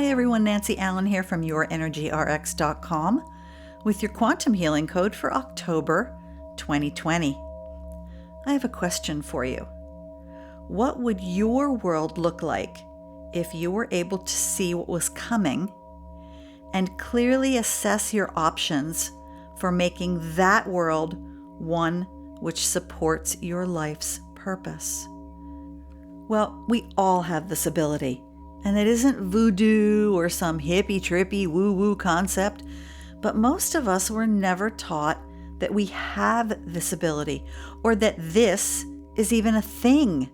everyone, Nancy Allen here from YourEnergyRx.com with your quantum healing code for October 2020. I have a question for you. What would your world look like if you were able to see what was coming and clearly assess your options for making that world one which supports your life's purpose? Well, we all have this ability, and it isn't voodoo or some hippie-trippy woo-woo concept, but most of us were never taught that we have this ability or that this is even a thing.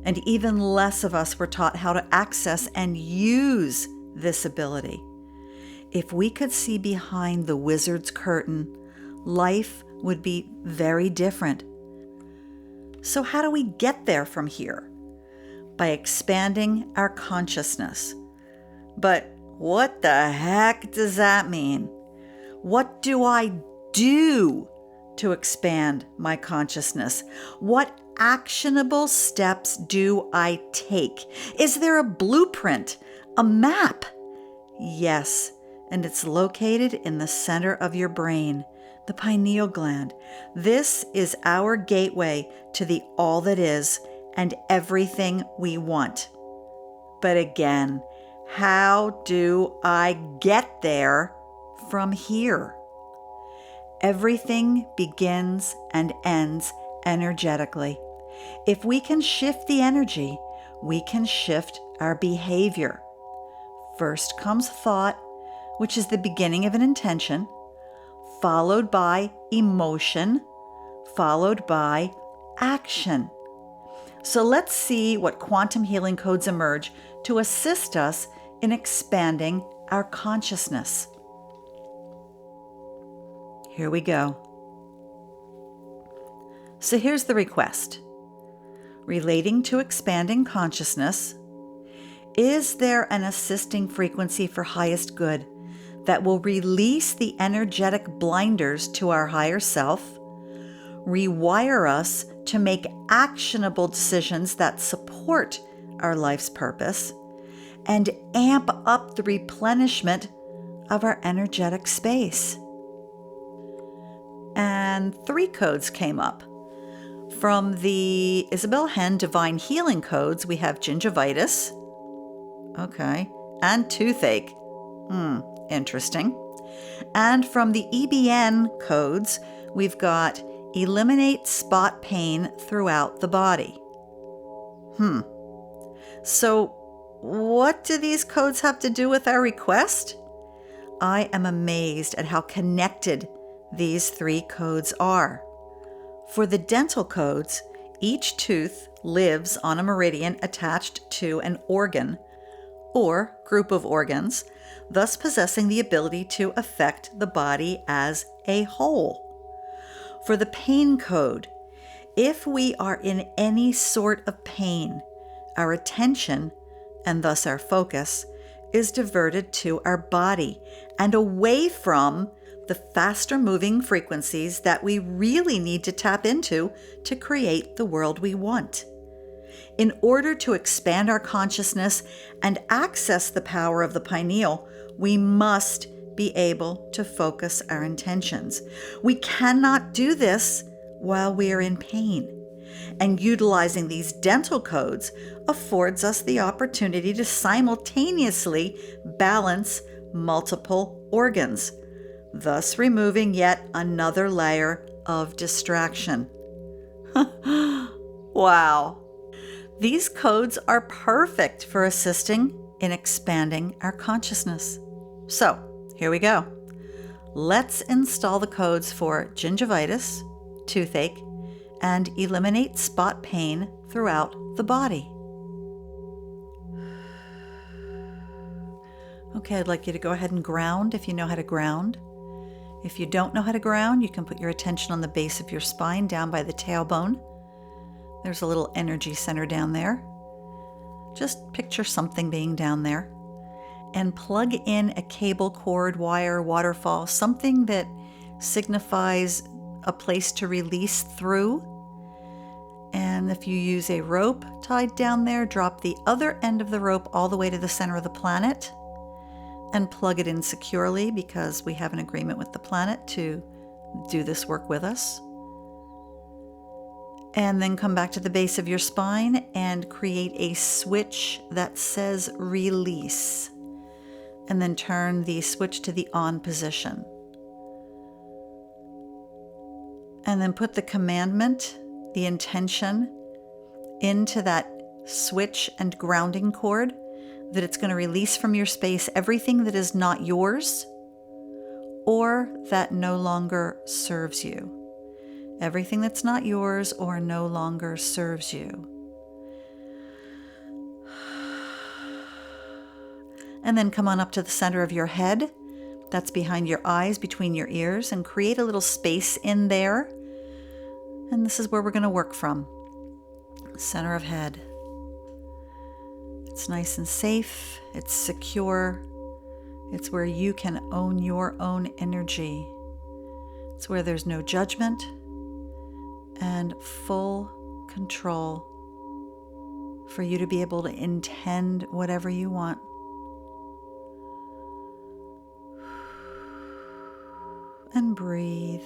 And even less of us were taught how to access and use this ability. If we could see behind the wizard's curtain, life would be very different. So how do we get there from here? By expanding our consciousness. But what the heck does that mean? What do I do to expand my consciousness? What actionable steps do I take? Is there a blueprint, a map? Yes, and it's located in the center of your brain, the pineal gland. This is our gateway to the all that is and everything we want. But again, how do I get there from here? Everything begins and ends energetically. If we can shift the energy, we can shift our behavior. First comes thought, which is the beginning of an intention, followed by emotion, followed by action. So let's see what quantum healing codes emerge to assist us in expanding our consciousness. Here we go. So here's the request. Relating to expanding consciousness, is there an assisting frequency for highest good that will release the energetic blinders to our higher self, rewire us to make actionable decisions that support our life's purpose, and amp up the replenishment of our energetic space? And 3 codes came up. From the Isabel Henn Divine Healing Codes, we have gingivitis, and toothache. Interesting. And from the EBN codes, we've got eliminate spot pain throughout the body. So what do these codes have to do with our request? I am amazed at how connected these 3 codes are. For the dental codes, each tooth lives on a meridian attached to an organ or group of organs, thus possessing the ability to affect the body as a whole. For the pain code, if we are in any sort of pain, our attention, and thus our focus, is diverted to our body and away from the faster moving frequencies that we really need to tap into to create the world we want. In order to expand our consciousness and access the power of the pineal, we must be able to focus our intentions. We cannot do this while we are in pain. And utilizing these dental codes affords us the opportunity to simultaneously balance multiple organs, thus removing yet another layer of distraction. Wow. These codes are perfect for assisting in expanding our consciousness. So, here we go. Let's install the codes for gingivitis, toothache, and eliminate spot pain throughout the body. Okay, I'd like you to go ahead and ground if you know how to ground. If you don't know how to ground, you can put your attention on the base of your spine down by the tailbone. There's a little energy center down there. Just picture something being down there. And plug in a cable, cord, wire, waterfall, something that signifies a place to release through. And if you use a rope tied down there, drop the other end of the rope all the way to the center of the planet. and plug it in securely because we have an agreement with the planet to do this work with us. And then come back to the base of your spine and create a switch that says release. And then turn the switch to the on position. And then put the commandment, the intention, into that switch and grounding cord, that it's going to release from your space everything that is not yours or that no longer serves you. Everything that's not yours or no longer serves you. And then come on up to the center of your head. That's behind your eyes, between your ears, and create a little space in there. And this is where we're going to work from. Center of head. It's nice and safe. It's secure. It's where you can own your own energy. It's where there's no judgment and full control for you to be able to intend whatever you want. And breathe.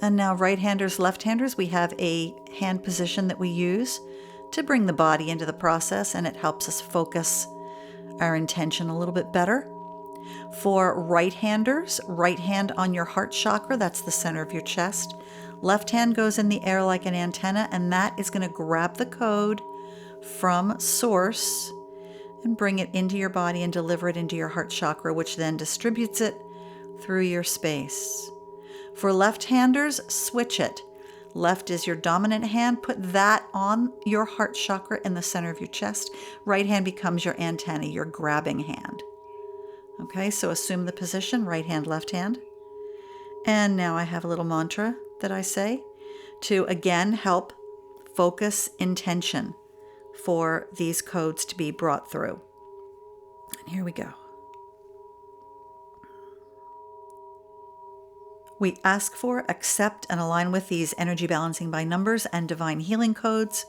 And now right-handers, left-handers, we have a hand position that we use to bring the body into the process, and it helps us focus our intention a little bit better. For right-handers, right hand on your heart chakra, that's the center of your chest. Left hand goes in the air like an antenna, and that is going to grab the code from source and bring it into your body and deliver it into your heart chakra, which then distributes it through your space. For left-handers, switch it. Left is your dominant hand. Put that on your heart chakra in the center of your chest. Right hand becomes your antenna, your grabbing hand. Okay, so assume the position, right hand, left hand. And now I have a little mantra that I say to, again, help focus intention for these codes to be brought through. And here we go. We ask for, accept, and align with these energy balancing by numbers and divine healing codes.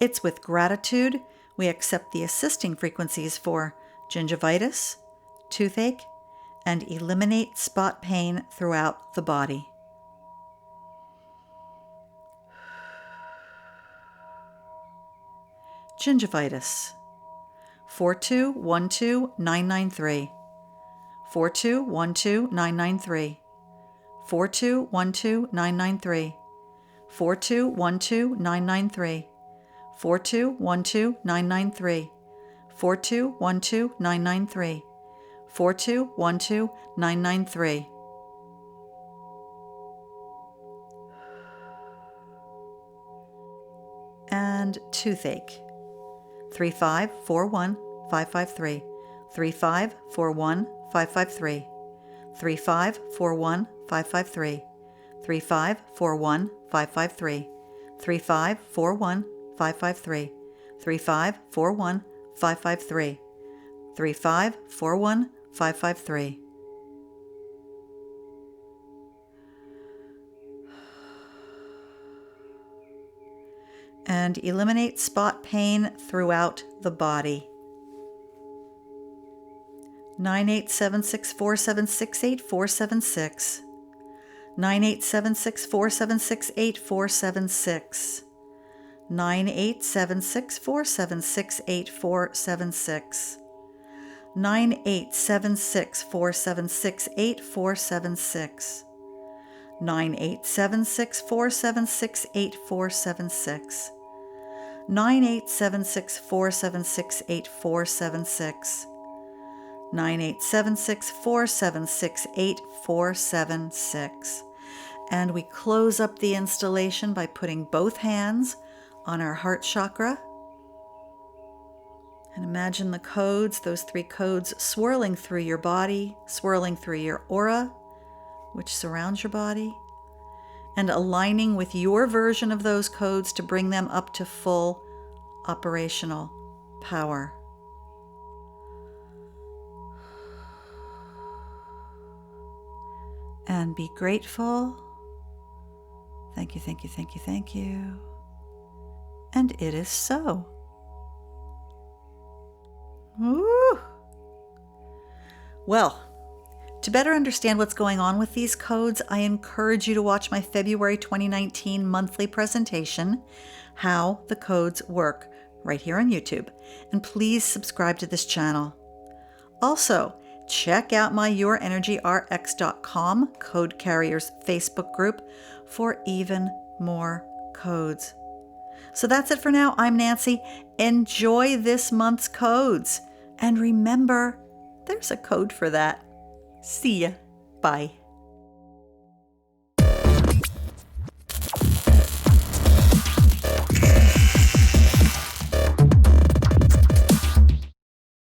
It's with gratitude we accept the assisting frequencies for gingivitis, toothache, and eliminate spot pain throughout the body. Gingivitis. 4212993. 4212993. 4212993. 4212993. 4212993. 4212993. 4212993. And toothache. 3541553. 3541553. 3541553. 3541553. 3541553. 3541553. 3541553. And eliminate spot pain throughout the body. 98764768476. 98764768476. 98764768476. 98764768476. 98764768476. 98764768476. 98764768476. And we close up the installation by putting both hands on our heart chakra. And imagine the codes, those 3 codes, swirling through your body, swirling through your aura, which surrounds your body, and aligning with your version of those codes to bring them up to full operational power. And be grateful. Thank you, thank you, thank you, thank you. And it is so. Woo! Well, to better understand what's going on with these codes, I encourage you to watch my February 2019 monthly presentation, How the Codes Work, right here on YouTube. And please subscribe to this channel. Also, check out my YourEnergyRx.com Code Carriers Facebook group for even more codes. So that's it for now. I'm Nancy. Enjoy this month's codes. And remember, there's a code for that. See ya. Bye.